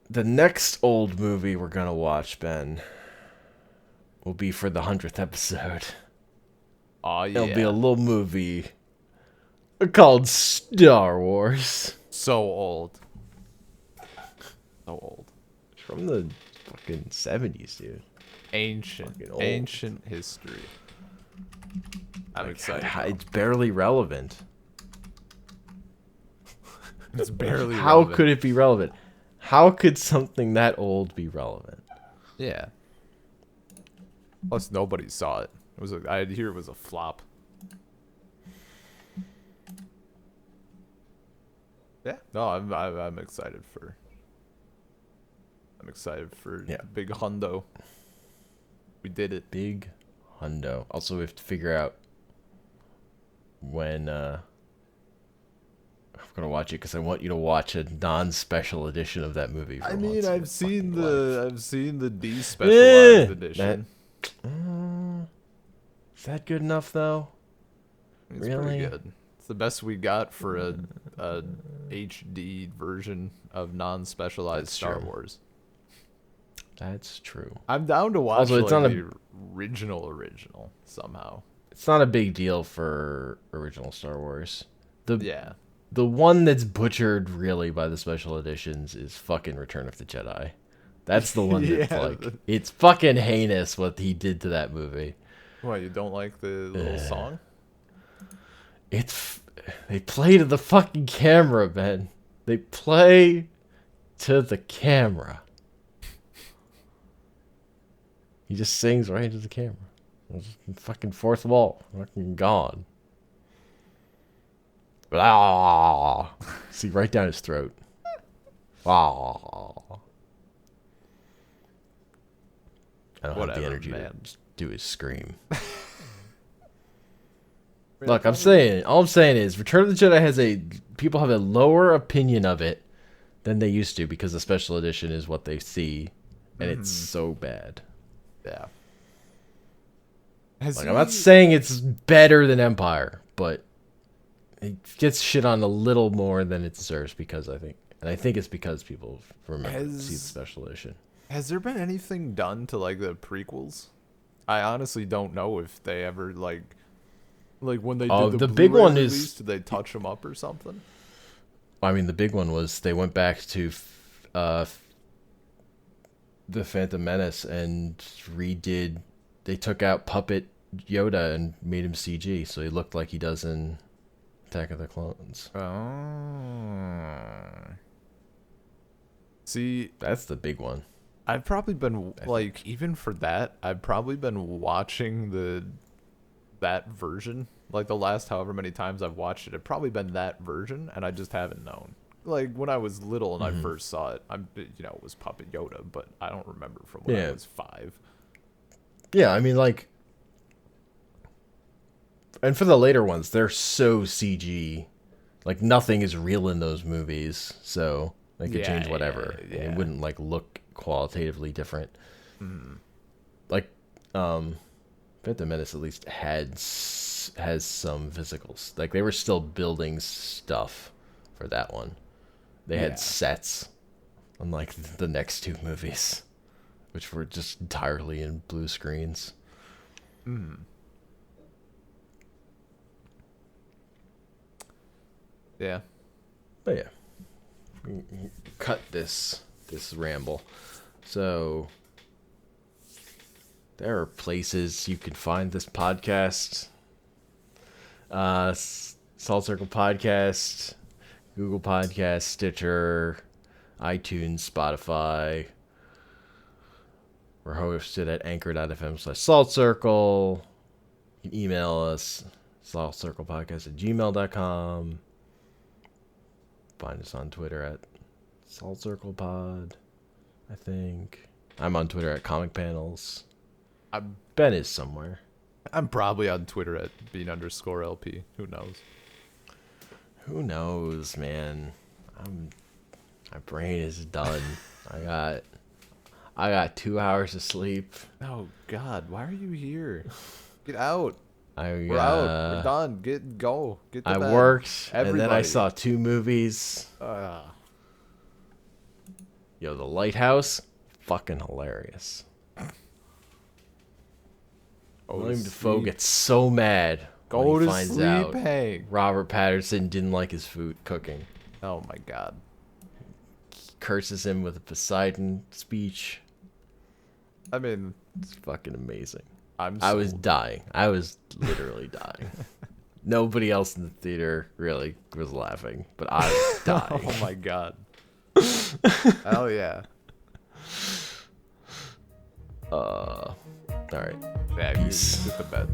the next old movie we're going to watch, Ben, will be for the 100th episode. Oh, yeah. It'll be a little movie called Star Wars. So old. So old. It's from the fucking 70s, dude. Ancient history. I'm excited. It's barely relevant. It's barely How relevant. could it be relevant? How could something that old be relevant? Yeah. Plus, nobody saw it. I hear it was a flop. Yeah. No, I'm excited for. I'm excited for Big Hundo. We did it. Big hundo. Also, we have to figure out when I'm gonna watch it because I want you to watch a non-special edition of that movie. I mean, I've seen the despecialized edition. Is that good enough though? It's really pretty good. It's the best we got for a HD version of non-specialized Star Wars. That's true. I'm down to watch Also, it's like, not the original somehow. It's not a big deal for original Star Wars. Yeah. The one that's butchered really by the special editions is fucking Return of the Jedi. That's the one that's like it's fucking heinous what he did to that movie. Why, you don't like the little song? They play to the fucking camera, Ben. They play to the camera. He just sings right into the camera. Fucking fourth wall. Fucking gone. Blah. See, right down his throat. Blah. I don't have the energy to do his scream. Look, all I'm saying is Return of the Jedi people have a lower opinion of it than they used to because the special edition is what they see, and it's so bad. Yeah. I'm not saying it's better than Empire, but it gets shit on a little more than it deserves because I think it's because people remember to see the special edition. Has there been anything done to like the prequels? I honestly don't know if they ever like when they did the big one release, is, did they touch them up or something? I mean, the big one was they went back to the Phantom Menace and they took out Puppet Yoda and made him CG, so he looked like he does in Attack of the Clones. Oh. See, that's the big one. I've probably been like, even for that, I've probably been watching that version. Like the last however many times I've watched it, it's probably been that version, and I just haven't known. Like when I was little and I first saw it, it was Puppet Yoda, but I don't remember from when I was 5. Yeah, I mean, like, and for the later ones, they're so CG, like nothing is real in those movies, so they could change whatever. Yeah. And it wouldn't like look qualitatively different. Like, Phantom Menace at least has some physicals. Like they were still building stuff for that one. They had sets, unlike the next 2 movies, which were just entirely in blue screens. Yeah. But yeah, cut this ramble. So there are places you can find this podcast. Salt Circle Podcast, Google Podcast, Stitcher, iTunes, Spotify. We're hosted at anchor.fm/saltcircle. You can email us, saltcirclepodcast@gmail.com. Find us on Twitter at saltcirclepod, I think. I'm on Twitter at Comic Panels. Ben is somewhere. I'm probably on Twitter at bean_LP. Who knows? Who knows, man? My brain is done. I got 2 hours of sleep. Oh God, why are you here? Get out. We're out. We're done. Go. Get to I bed. worked, Everybody. and then I saw 2 movies. Yo, The Lighthouse, fucking hilarious. William Dafoe gets so mad when he finds out Robert Pattinson didn't like his food cooking. Oh my God. He curses him with a Poseidon speech. I mean, it's fucking amazing. I was dying. I was literally dying. Nobody else in the theater really was laughing, but I was dying. Oh my God. Hell yeah. All right. Yeah, Peace. Get to bed.